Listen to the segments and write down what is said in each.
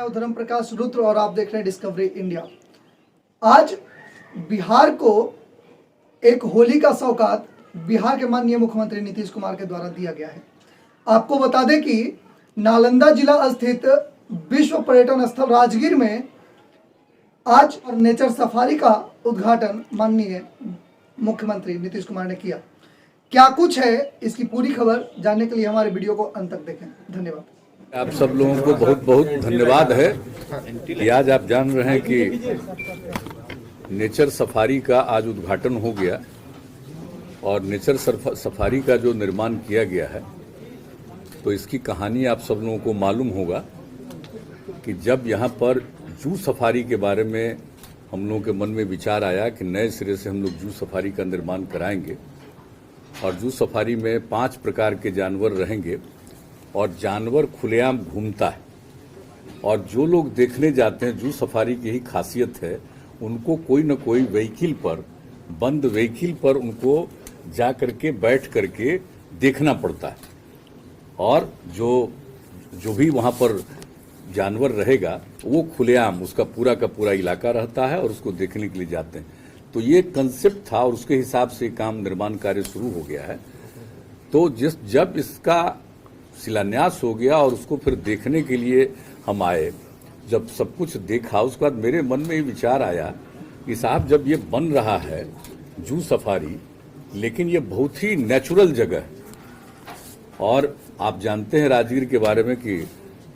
हूं धर्म प्रकाश रुद्र और आप देख रहे हैं डिस्कवरी इंडिया। आज बिहार को एक होली का सौगात बिहार के माननीय मुख्यमंत्री नीतीश कुमार के द्वारा दिया गया है। आपको बता दें कि नालंदा जिला स्थित विश्व पर्यटन स्थल राजगीर में आज नेचर सफारी का उद्घाटन माननीय मुख्यमंत्री नीतीश कुमार ने किया। क्या कुछ है इसकी पूरी खबर जानने के लिए हमारे वीडियो को अंत तक देखें। धन्यवाद। आप सब लोगों को बहुत बहुत धन्यवाद है कि आज आप जान रहे हैं कि नेचर सफारी का आज उद्घाटन हो गया और नेचर सफारी का जो निर्माण किया गया है तो इसकी कहानी आप सब लोगों को मालूम होगा कि जब यहाँ पर जू सफारी के बारे में हम लोगों के मन में विचार आया कि नए सिरे से हम लोग जू सफारी का निर्माण कराएंगे और जू सफारी में 5 प्रकार के जानवर रहेंगे और जानवर खुलेआम घूमता है और जो लोग देखने जाते हैं जू सफारी की ही खासियत है, उनको कोई न कोई व्हीकल पर, बंद व्हीकल पर उनको जा करके बैठ करके देखना पड़ता है और जो भी वहां पर जानवर रहेगा वो खुलेआम उसका पूरा का पूरा इलाका रहता है और उसको देखने के लिए जाते हैं। तो ये कंसेप्ट था और उसके हिसाब से काम निर्माण कार्य शुरू हो गया है। तो जब इसका शिलान्यास हो गया और उसको फिर देखने के लिए हम आए, जब सब कुछ देखा उसके बाद मेरे मन में ये विचार आया कि साहब जब ये बन रहा है जू सफारी, लेकिन ये बहुत ही नेचुरल जगह है और आप जानते हैं राजगीर के बारे में कि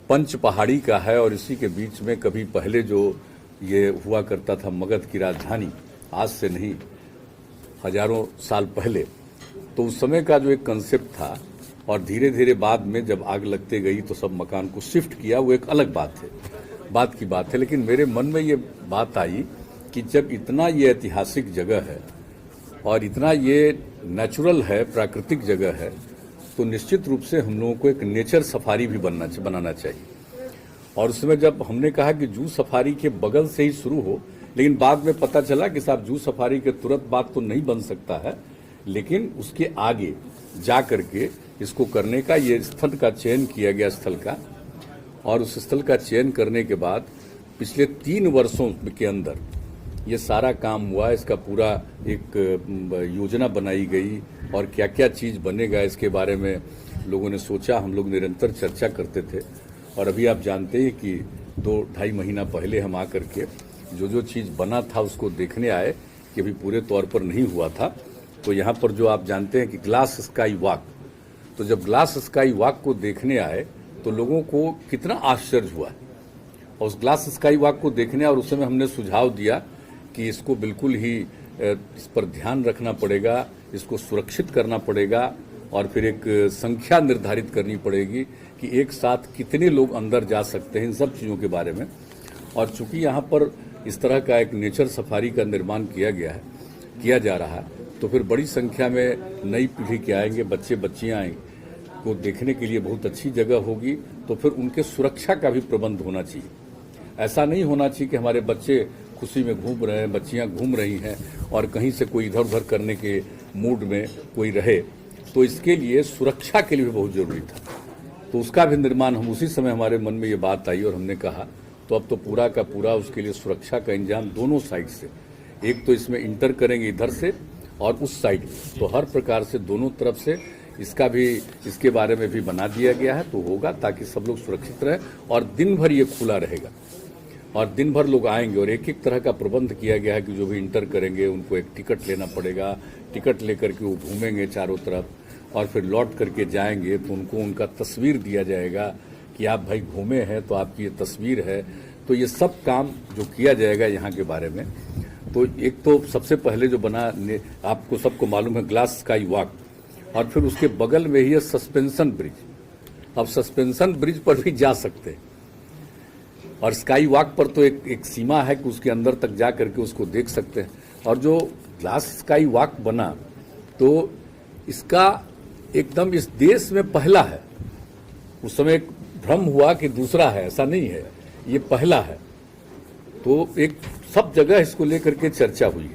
पंच पहाड़ी का है और इसी के बीच में कभी पहले जो ये हुआ करता था मगध की राजधानी, आज से नहीं हजारों साल पहले, तो उस समय का जो एक कंसेप्ट था और धीरे धीरे बाद में जब आग लगते गई तो सब मकान को शिफ्ट किया, वो एक अलग बात की बात है। लेकिन मेरे मन में ये बात आई कि जब इतना ये ऐतिहासिक जगह है और इतना ये नेचुरल है, प्राकृतिक जगह है, तो निश्चित रूप से हम लोगों को एक नेचर सफारी भी बनाना चाहिए। और उसमें जब हमने कहा कि जू सफारी के बगल से ही शुरू हो, लेकिन बाद में पता चला कि साहब जू सफारी के तुरंत बाद तो नहीं बन सकता है, लेकिन उसके आगे जा करके इसको करने का ये स्थल का चयन किया गया स्थल का। और उस स्थल का चयन करने के बाद पिछले 3 वर्षों के अंदर ये सारा काम हुआ, इसका पूरा एक योजना बनाई गई और क्या क्या चीज बनेगा इसके बारे में लोगों ने सोचा, हम लोग निरंतर चर्चा करते थे। और अभी आप जानते हैं कि 2-2.5 महीना पहले हम आकर के जो चीज बना था उसको देखने आए कि अभी पूरे तौर पर नहीं हुआ था। तो यहाँ पर जो आप जानते हैं कि ग्लास स्काई वॉक, तो जब ग्लास स्काई वॉक को देखने आए तो लोगों को कितना आश्चर्य हुआ और उस ग्लास स्काई वॉक को देखने और उस समय हमने सुझाव दिया कि इसको बिल्कुल ही इस पर ध्यान रखना पड़ेगा, इसको सुरक्षित करना पड़ेगा और फिर एक संख्या निर्धारित करनी पड़ेगी कि एक साथ कितने लोग अंदर जा सकते हैं, इन सब चीज़ों के बारे में। और चूंकि यहाँ पर इस तरह का एक नेचर सफारी का निर्माण किया जा रहा है, तो फिर बड़ी संख्या में नई पीढ़ी के आएंगे, बच्चे बच्चियाँ आएंगे, को देखने के लिए बहुत अच्छी जगह होगी। तो फिर उनके सुरक्षा का भी प्रबंध होना चाहिए। ऐसा नहीं होना चाहिए कि हमारे बच्चे खुशी में घूम रहे हैं, बच्चियां घूम रही हैं और कहीं से कोई इधर उधर करने के मूड में कोई रहे। तो इसके लिए सुरक्षा के लिए भी बहुत जरूरी था, तो उसका भी निर्माण हम उसी समय हमारे मन में ये बात आई और हमने कहा तो अब तो पूरा का पूरा उसके लिए सुरक्षा का इंतजाम दोनों साइड से, एक तो इसमें इंटर करेंगे इधर से और उस साइड, तो हर प्रकार से दोनों तरफ से इसके बारे में भी बना दिया गया है। तो होगा ताकि सब लोग सुरक्षित रहे और दिन भर ये खुला रहेगा और दिन भर लोग आएंगे और एक तरह का प्रबंध किया गया है कि जो भी इंटर करेंगे उनको एक टिकट लेना पड़ेगा, टिकट लेकर के वो घूमेंगे चारों तरफ और फिर लौट करके जाएंगे तो उनको उनका तस्वीर दिया जाएगा कि आप भाई घूमे हैं तो आपकी ये तस्वीर है। तो ये सब काम जो किया जाएगा यहाँ के बारे में, तो एक तो सबसे पहले जो बना, आपको सबको मालूम है ग्लास स्काई वॉक, और फिर उसके बगल में ही है सस्पेंशन ब्रिज। अब सस्पेंशन ब्रिज पर भी जा सकते हैं और स्काई वॉक पर तो एक सीमा है कि उसके अंदर तक जा करके उसको देख सकते हैं। और जो ग्लास स्काई वॉक बना तो इसका एकदम इस देश में पहला है। उस समय एक भ्रम हुआ कि दूसरा है, ऐसा नहीं है, ये पहला है। तो एक सब जगह इसको लेकर के चर्चा हुई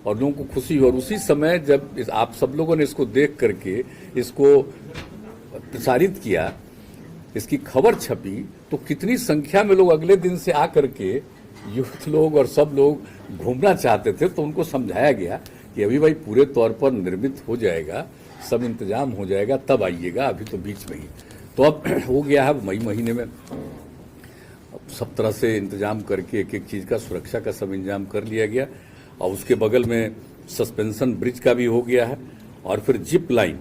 और लोगों को खुशी हुई। और उसी समय जब आप सब लोगों ने इसको देख करके इसको प्रसारित किया, इसकी खबर छपी तो कितनी संख्या में लोग अगले दिन से आकर के यूथ लोग और सब लोग घूमना चाहते थे। तो उनको समझाया गया कि अभी भाई पूरे तौर पर निर्मित हो जाएगा, सब इंतजाम हो जाएगा, तब आइएगा, अभी तो बीच में ही। तो अब हो गया है मई महीने में सब तरह से इंतजाम करके एक एक चीज़ का सुरक्षा का सब इंतजाम कर लिया गया। और उसके बगल में सस्पेंशन ब्रिज का भी हो गया है। और फिर जिप लाइन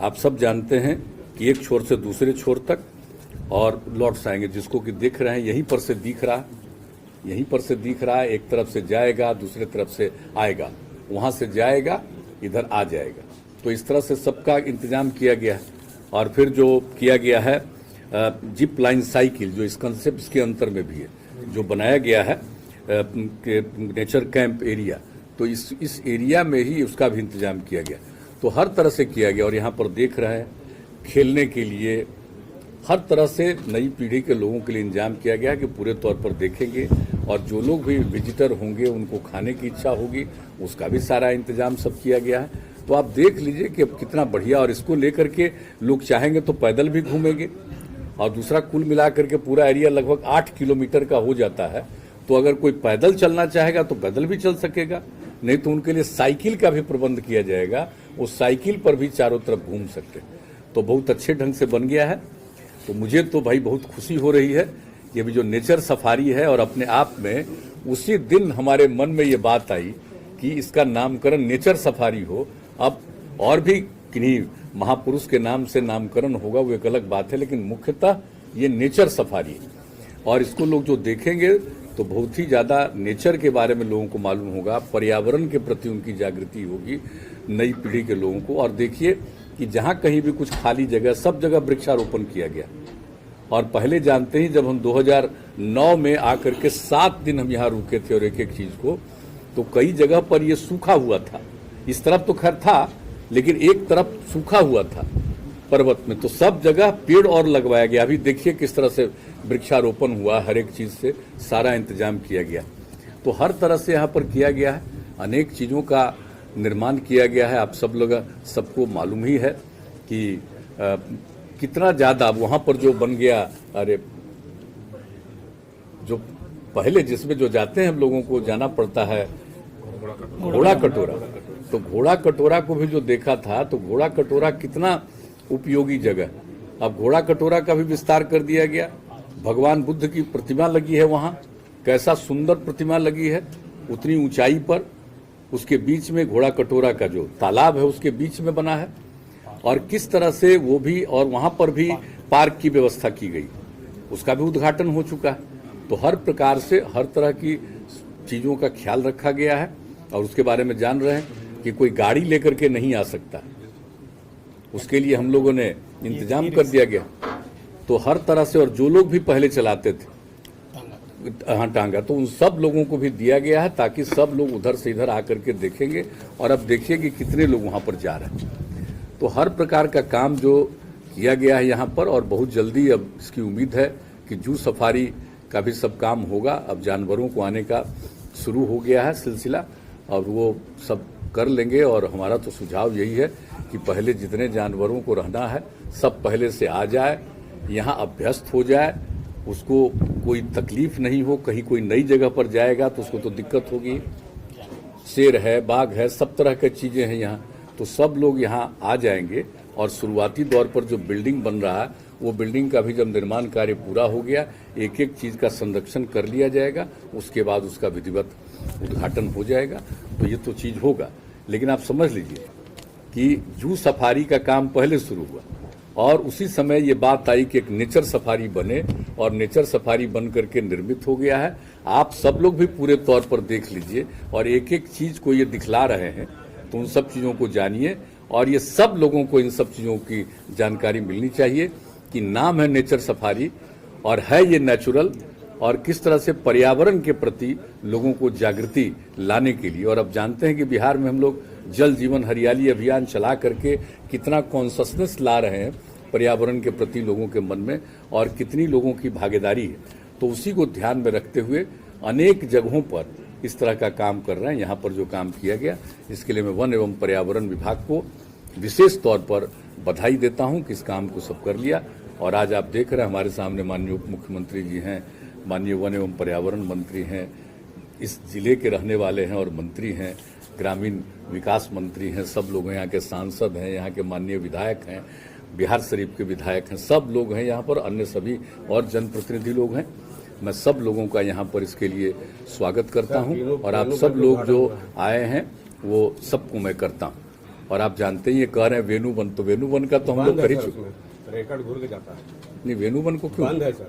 आप सब जानते हैं कि एक छोर से दूसरे छोर तक और लौट आएंगे, जिसको कि देख रहे हैं यहीं पर से दिख रहा है, यहीं पर से दिख रहा है। एक तरफ से जाएगा, दूसरे तरफ से आएगा, वहां से जाएगा, इधर आ जाएगा। तो इस तरह से सबका इंतजाम किया गया है। और फिर जो किया गया है जिप लाइन साइकिल, जो इस कंसेप्ट के अंतर में भी है, जो बनाया गया है नेचर कैंप एरिया, तो इस एरिया में ही उसका भी इंतजाम किया गया। तो हर तरह से किया गया। और यहाँ पर देख रहे हैं खेलने के लिए हर तरह से नई पीढ़ी के लोगों के लिए इंतजाम किया गया कि पूरे तौर पर देखेंगे। और जो लोग भी विजिटर होंगे उनको खाने की इच्छा होगी, उसका भी सारा इंतजाम सब किया गया है। तो आप देख लीजिए कि अब कितना बढ़िया। और इसको लेकर के लोग चाहेंगे तो पैदल भी घूमेंगे। और दूसरा, कुल मिलाकर के पूरा एरिया लगभग 8 किलोमीटर का हो जाता है। तो अगर कोई पैदल चलना चाहेगा तो पैदल भी चल सकेगा, नहीं तो उनके लिए साइकिल का भी प्रबंध किया जाएगा, वो साइकिल पर भी चारों तरफ घूम सकते हैं। तो बहुत अच्छे ढंग से बन गया है। तो मुझे तो भाई बहुत खुशी हो रही है कि अभी जो नेचर सफारी है, और अपने आप में उसी दिन हमारे मन में ये बात आई कि इसका नामकरण नेचर सफारी हो। अब और भी किन्हीं महापुरुष के नाम से नामकरण होगा, वो एक अलग बात है, लेकिन मुख्यतः ये नेचर सफारी है। और इसको लोग जो देखेंगे तो बहुत ही ज़्यादा नेचर के बारे में लोगों को मालूम होगा, पर्यावरण के प्रति उनकी जागृति होगी नई पीढ़ी के लोगों को। और देखिए कि जहाँ कहीं भी कुछ खाली जगह, सब जगह वृक्षारोपण किया गया। और पहले जानते ही जब हम 2009 में आकर के 7 दिन हम यहाँ रुके थे और एक एक चीज़ को, तो कई जगह पर ये सूखा हुआ था। इस तरफ तो खैर था, लेकिन एक तरफ सूखा हुआ था पर्वत में, तो सब जगह पेड़ और लगवाया गया। अभी देखिए किस तरह से वृक्षारोपण हुआ, हर एक चीज़ से सारा इंतजाम किया गया। तो हर तरह से यहाँ पर किया गया है, अनेक चीज़ों का निर्माण किया गया है। आप सब लोग सबको मालूम ही है कि कितना ज़्यादा वहाँ पर जो बन गया, अरे जो पहले जिसमें जो जाते हैं हम लोगों को जाना पड़ता है घोड़ा कटोरा, तो घोड़ा कटोरा को भी जो देखा था, तो घोड़ा कटोरा कितना उपयोगी जगह। अब घोड़ा कटोरा का भी विस्तार कर दिया गया। भगवान बुद्ध की प्रतिमा लगी है वहाँ, कैसा सुंदर प्रतिमा लगी है, उतनी ऊंचाई पर। उसके बीच में घोड़ा कटोरा का जो तालाब है उसके बीच में बना है। और किस तरह से वो भी, और वहाँ पर भी पार्क की व्यवस्था की गई, उसका भी उद्घाटन हो चुका है। तो हर प्रकार से हर तरह की चीज़ों का ख्याल रखा गया है। और उसके बारे में जान रहे हैं कि कोई गाड़ी लेकर के नहीं आ सकता, उसके लिए हम लोगों ने इंतजाम कर दिया गया। तो हर तरह से, और जो लोग भी पहले चलाते थे हाँ टांगा, तो उन सब लोगों को भी दिया गया है, ताकि सब लोग उधर से इधर आकर के देखेंगे। और अब देखिए कि कितने लोग वहाँ पर जा रहे हैं। तो हर प्रकार का काम जो किया गया है यहाँ पर, और बहुत जल्दी अब इसकी उम्मीद है कि जू सफारी का भी सब काम होगा। अब जानवरों को आने का शुरू हो गया है सिलसिला, और वो सब कर लेंगे। और हमारा तो सुझाव यही है कि पहले जितने जानवरों को रहना है सब पहले से आ जाए, यहाँ अभ्यस्त हो जाए, उसको कोई तकलीफ नहीं हो। कहीं कोई नई जगह पर जाएगा तो उसको तो दिक्कत होगी। शेर है, बाघ है, सब तरह की चीज़ें हैं यहाँ, तो सब लोग यहाँ आ जाएंगे। और शुरुआती दौर पर जो बिल्डिंग बन रहा है, वो बिल्डिंग का भी जब निर्माण कार्य पूरा हो गया, एक एक चीज़ का संरक्षण कर लिया जाएगा, उसके बाद उसका विधिवत उद्घाटन हो जाएगा। तो ये तो चीज़ होगा। लेकिन आप समझ लीजिए कि जू सफारी का काम पहले शुरू हुआ, और उसी समय ये बात आई कि एक नेचर सफारी बने, और नेचर सफारी बन करके निर्मित हो गया है। आप सब लोग भी पूरे तौर पर देख लीजिए, और एक एक चीज़ को ये दिखला रहे हैं, तो उन सब चीज़ों को जानिए। और ये सब लोगों को इन सब चीज़ों की जानकारी मिलनी चाहिए कि नाम है नेचर सफारी, और है ये नेचुरल, और किस तरह से पर्यावरण के प्रति लोगों को जागृति लाने के लिए। और अब जानते हैं कि बिहार में हम लोग जल जीवन हरियाली अभियान चला करके कितना कॉन्शसनेस ला रहे हैं पर्यावरण के प्रति लोगों के मन में, और कितनी लोगों की भागीदारी है। तो उसी को ध्यान में रखते हुए अनेक जगहों पर इस तरह का काम कर रहे हैं। यहाँ पर जो काम किया गया, इसके लिए मैं वन एवं पर्यावरण विभाग को विशेष तौर पर बधाई देता हूँ कि इस काम को सब कर लिया। और आज आप देख रहे हैं हमारे सामने माननीय उप मुख्यमंत्री जी हैं, माननीय वन एवं पर्यावरण मंत्री हैं, इस जिले के रहने वाले हैं और मंत्री हैं, ग्रामीण विकास मंत्री हैं, सब लोग हैं, यहाँ के सांसद हैं, यहाँ के माननीय विधायक हैं, बिहार शरीफ के विधायक हैं, सब लोग हैं यहाँ पर, अन्य सभी और जनप्रतिनिधि लोग हैं। मैं सब लोगों का यहाँ पर इसके लिए स्वागत करता हूँ और आप सब लोग जो आए हैं वो सबको मैं करता हूँ। और आप जानते हैं ये कह रहे हैं वेणुवन, तो वेणुवन का तो हम लोग कर ही चुके। रिकॉर्ड घूर के जाता है, नहीं वेणुवन को क्यों बंद है सर,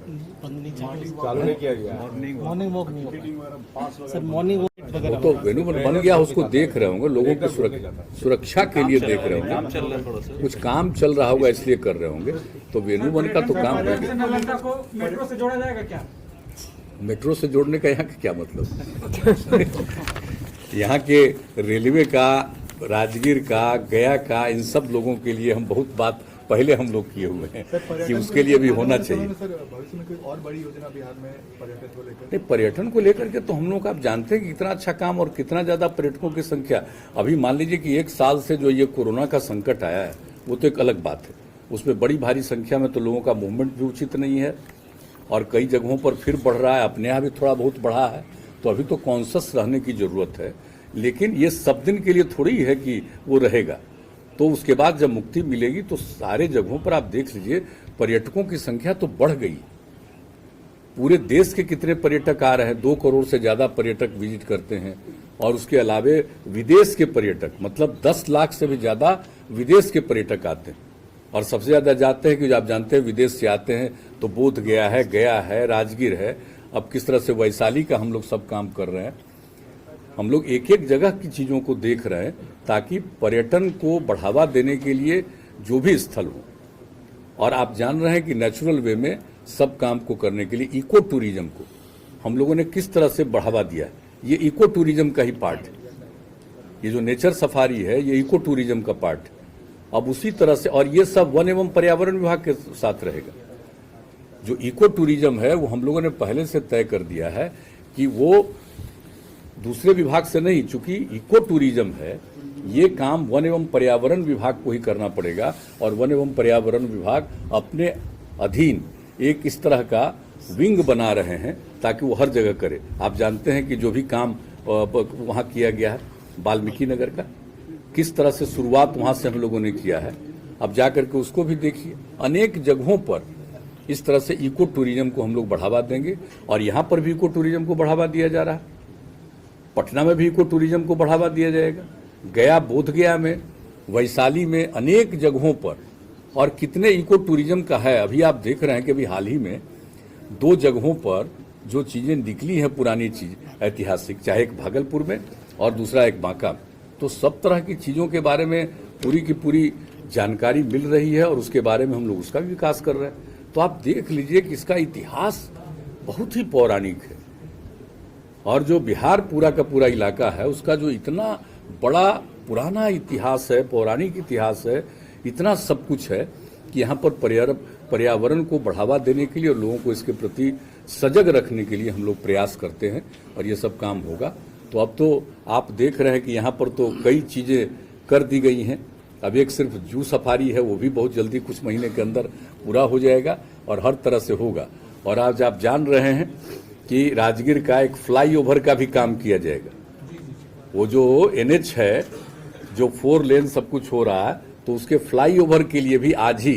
चालू नहीं किया गया। मॉर्निंग वॉक नहीं होगा सर, मॉर्निंग वॉक वो तो वेणुवन बन गया, उसको देख रहे होंगे, लोगों की सुरक्षा के लिए देख रहे होंगे, कुछ काम चल रहा होगा इसलिए कर रहे होंगे। तो वेणुवन का तो काम हो गया। नालंदा को मेट्रो से जोड़ा जाएगा क्या? मेट्रो से जोड़ने का यहाँ का क्या मतलब? यहाँ के रेलवे का, राजगीर का, गया का, इन सब लोगों के लिए हम बहुत बात पहले हम लोग किए हुए हैं कि उसके लिए भी होना चाहिए। सर भविष्य में कोई और बड़ी योजना बिहार में पर्यटन को लेकर? नहीं, पर्यटन को लेकर के तो हम लोग आप जानते हैं कि कितना अच्छा काम और कितना ज्यादा पर्यटकों की संख्या। अभी मान लीजिए कि एक साल से जो ये कोरोना का संकट आया है वो तो एक अलग बात है, उसमें बड़ी भारी संख्या में तो लोगों का मूवमेंट भी उचित नहीं है और कई जगहों पर फिर बढ़ रहा है, अपने यहाँ भी थोड़ा बहुत बढ़ा है। तो अभी तो कॉन्शियस रहने की जरूरत है, लेकिन ये सब दिन के लिए थोड़ी है कि वो रहेगा। तो उसके बाद जब मुक्ति मिलेगी तो सारे जगहों पर आप देख लीजिए पर्यटकों की संख्या तो बढ़ गई। पूरे देश के कितने पर्यटक आ रहे हैं, 2 करोड़ से ज्यादा पर्यटक विजिट करते हैं और उसके अलावे विदेश के पर्यटक, मतलब 10 लाख से भी ज्यादा विदेश के पर्यटक आते हैं। और सबसे ज्यादा जाते हैं कि आप जानते हैं विदेश से आते हैं तो बोध गया है, राजगीर है। अब किस तरह से वैशाली का हम लोग सब काम कर रहे हैं, हम लोग एक एक जगह की चीजों को देख रहे हैं ताकि पर्यटन को बढ़ावा देने के लिए जो भी स्थल हो। और आप जान रहे हैं कि नेचुरल वे में सब काम को करने के लिए इको टूरिज्म को हम लोगों ने किस तरह से बढ़ावा दिया है, ये इको टूरिज्म का ही पार्ट है। ये जो नेचर सफारी है ये इको टूरिज्म का पार्ट है। अब उसी तरह से, और ये सब वन एवं पर्यावरण विभाग के साथ रहेगा। जो इको टूरिज्म है वो हम लोगों ने पहले से तय कर दिया है कि वो दूसरे विभाग से नहीं, चूंकि इको टूरिज्म है ये काम वन एवं पर्यावरण विभाग को ही करना पड़ेगा। और वन एवं पर्यावरण विभाग अपने अधीन एक इस तरह का विंग बना रहे हैं ताकि वो हर जगह करे। आप जानते हैं कि जो भी काम वहां किया गया है वाल्मीकि नगर का, किस तरह से शुरुआत वहां से हम लोगों ने किया है, अब जाकर के उसको भी देखिए। अनेक जगहों पर इस तरह से इको टूरिज्म को हम लोग बढ़ावा देंगे और यहाँ पर भी इको टूरिज्म को बढ़ावा दिया जा रहा है। पटना में भी इको टूरिज्म को बढ़ावा दिया जाएगा, गया, बोध गया में, वैशाली में, अनेक जगहों पर। और कितने इको टूरिज्म का है, अभी आप देख रहे हैं कि अभी हाल ही में 2 जगहों पर जो चीजें निकली हैं पुरानी चीज ऐतिहासिक, चाहे एक भागलपुर में और दूसरा एक बांका में, तो सब तरह की चीजों के बारे में पूरी की पूरी जानकारी मिल रही है और उसके बारे में हम लोग उसका भी विकास कर रहे हैं। तो आप देख लीजिए कि इसका इतिहास बहुत ही पौराणिक है। और जो बिहार पूरा का पूरा इलाका है उसका जो इतना बड़ा पुराना इतिहास है, पौराणिक इतिहास है, इतना सब कुछ है कि यहाँ पर पर्यावरण को बढ़ावा देने के लिए और लोगों को इसके प्रति सजग रखने के लिए हम लोग प्रयास करते हैं और ये सब काम होगा। तो अब तो आप देख रहे हैं कि यहाँ पर तो कई चीजें कर दी गई हैं। अब एक सिर्फ जू सफारी है, वो भी बहुत जल्दी कुछ महीने के अंदर पूरा हो जाएगा और हर तरह से होगा। और आज आप जान रहे हैं कि राजगीर का एक फ्लाईओवर का भी काम किया जाएगा। वो जो NH है, जो 4 लेन सब कुछ हो रहा है, तो उसके फ्लाईओवर के लिए भी आज ही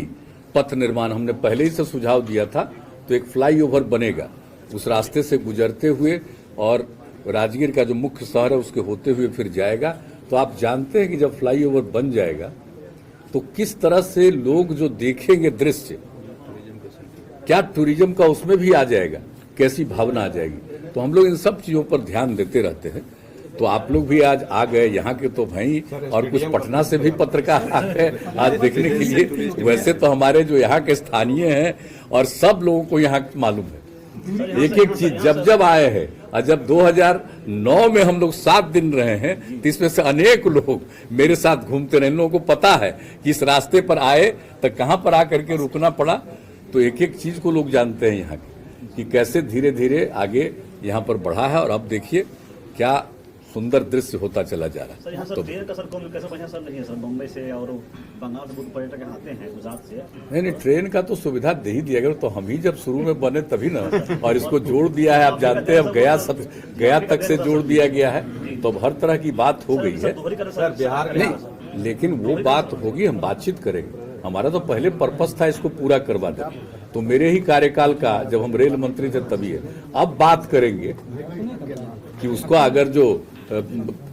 पथ निर्माण हमने पहले ही से सुझाव दिया था। तो एक फ्लाईओवर बनेगा उस रास्ते से गुजरते हुए और राजगीर का जो मुख्य शहर है उसके होते हुए फिर जाएगा। तो आप जानते हैं कि जब फ्लाईओवर बन जाएगा तो किस तरह से लोग जो देखेंगे दृश्य, क्या टूरिज्म का उसमें भी आ जाएगा, कैसी भावना आ जाएगी। तो हम लोग इन सब चीजों पर ध्यान देते रहते हैं। तो आप लोग भी आज आ गए यहाँ के तो भाई, और कुछ पटना से भी पत्रकार आ गए आज देखने के लिए। वैसे तो हमारे जो यहाँ के स्थानीय हैं और सब लोगों को यहाँ मालूम है एक एक चीज, जब जब आए हैं। और जब 2009 में हम लोग 7 दिन रहे हैं तो इसमें से अनेक लोग मेरे साथ घूमते रहे। इन लोगों को पता है कि इस रास्ते पर आए तो कहाँ पर आकर के रुकना पड़ा। तो एक एक चीज को लोग जानते हैं यहाँ की कि कैसे धीरे धीरे आगे यहाँ पर बढ़ा है। और अब देखिए क्या सुंदर दृश्य होता चला जा रहा सर यहाँ है। सर ट्रेन का सर कम्युनिकेशन बढ़िया सर नहीं है सर, मुंबई से और बंगाल से बहुत पर्यटक आते हैं, गुजरात से। नहीं, ट्रेन का तो सुविधा दे ही दिया गया, तो हम ही जब शुरू में बने तभी ना, और इसको जोड़ दिया है। आप जानते हैं अब गया तक से जोड़ दिया गया है, तो अब हर तरह की बात हो गई है। सर बिहार में नहीं, लेकिन वो बात होगी, हम बातचीत करेंगे। हमारा तो पहले पर्पस था इसको पूरा करवा दें, तो मेरे ही कार्यकाल का जब हम रेल मंत्री थे तभी है। अब बात करेंगे कि उसको अगर जो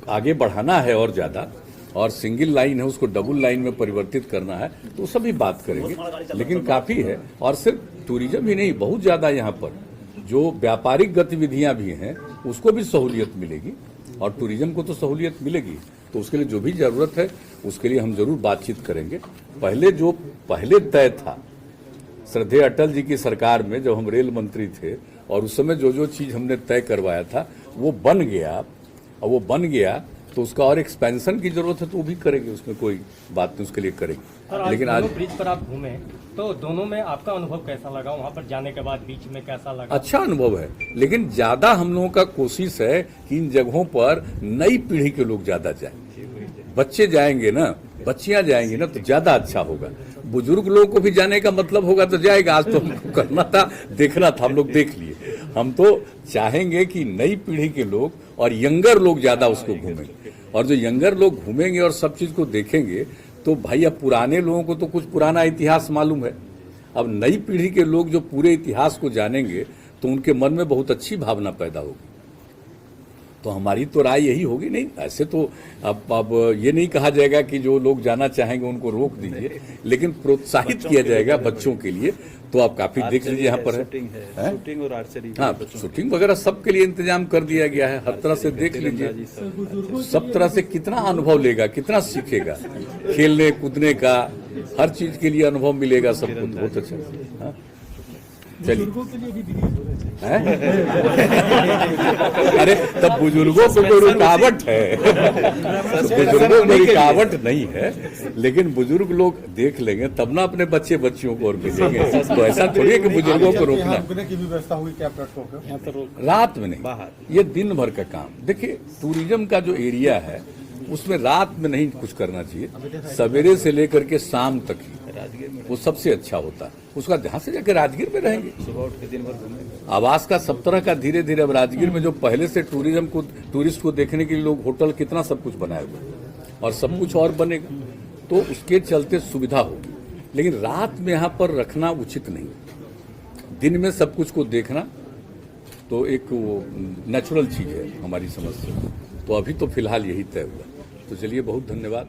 आगे बढ़ाना है और ज्यादा, और सिंगल लाइन है उसको डबल लाइन में परिवर्तित करना है, तो सभी बात करेंगे। लेकिन काफी है, और सिर्फ टूरिज्म ही नहीं, बहुत ज्यादा यहाँ पर जो व्यापारिक गतिविधियां भी हैं उसको भी सहूलियत मिलेगी, और टूरिज्म को तो सहूलियत मिलेगी। तो उसके लिए जो भी जरूरत है उसके लिए हम जरूर बातचीत करेंगे। पहले तय था श्रद्धेय अटल जी की सरकार में, जब हम रेल मंत्री थे, और उस समय जो चीज हमने तय करवाया था वो बन गया, और वो बन गया तो उसका और एक्सपेंशन की जरूरत है, तो वो भी करेंगे, उसमें कोई बात नहीं, उसके लिए करेंगे। लेकिन आज ब्रिज पर आप घूमे तो दोनों में आपका अनुभव कैसा लगा, वहाँ पर जाने के बाद बीच में कैसा लगा? अच्छा अनुभव है, लेकिन ज्यादा हम लोगों का कोशिश है कि इन जगहों पर नई पीढ़ी के लोग ज्यादा जाएं। बच्चे जाएंगे ना, बच्चियां जाएंगी ना, तो ज्यादा अच्छा होगा। बुजुर्ग लोगों को भी जाने का मतलब होगा तो जाएगा। आज तो हमको करना था, देखना था, हम लोग देख लिए। हम तो चाहेंगे कि नई पीढ़ी के लोग और यंगर लोग ज्यादा उसको घूमेंगे, और जो यंगर लोग घूमेंगे और सब चीज को देखेंगे, तो भाई अब पुराने लोगों को तो कुछ पुराना इतिहास मालूम है, अब नई पीढ़ी के लोग जो पूरे इतिहास को जानेंगे तो उनके मन में बहुत अच्छी भावना पैदा होगी। तो हमारी तो राय यही होगी। नहीं, ऐसे तो अब ये नहीं कहा जाएगा कि जो लोग जाना चाहेंगे उनको रोक दीजिए, लेकिन प्रोत्साहित किया जाएगा बच्चों के लिए। तो आप काफी देख लीजिए यहाँ पर है शूटिंग और आर्चरी, हाँ, शूटिंग वगैरह सबके लिए इंतजाम कर दिया गया है। हर तरह से देख लीजिए, सब तरह से कितना अनुभव लेगा, कितना सीखेगा, खेलने कूदने का हर चीज के लिए अनुभव मिलेगा सबको। बहुत अच्छा। हाँ? चलिए, अरे तब बुजुर्गों को कोई रुकावट है, बुजुर्गों को रुकावट नहीं है, लेकिन बुजुर्ग लोग देख लेंगे तब ना अपने बच्चे बच्चियों को और भेजेंगे। तो ऐसा थोड़ी है कि बुजुर्गों को रोकना। रुकने की भी व्यवस्था होगी क्या प्लेटफॉर्म पे? रात में नहीं, ये दिन भर का काम। देखिए, टूरिज्म का जो एरिया है उसमें रात में नहीं कुछ करना चाहिए, सवेरे से लेकर के शाम तक ही वो सबसे अच्छा होता है। उसका ध्यान से जाकर राजगीर में रहेंगे, सुबह उठ के दिन भर घूमेंगे। आवास का सब तरह का धीरे धीरे। अब राजगीर में जो पहले से टूरिस्ट को देखने के लिए लोग होटल कितना सब कुछ बनाए हुए, और सब कुछ और बनेगा, तो उसके चलते सुविधा होगी। लेकिन रात में यहाँ पर रखना उचित नहीं। दिन में सब कुछ को देखना तो एक वो नेचुरल चीज है हमारी समझ से। तो अभी तो फिलहाल यही तय हुआ। तो चलिए, बहुत धन्यवाद।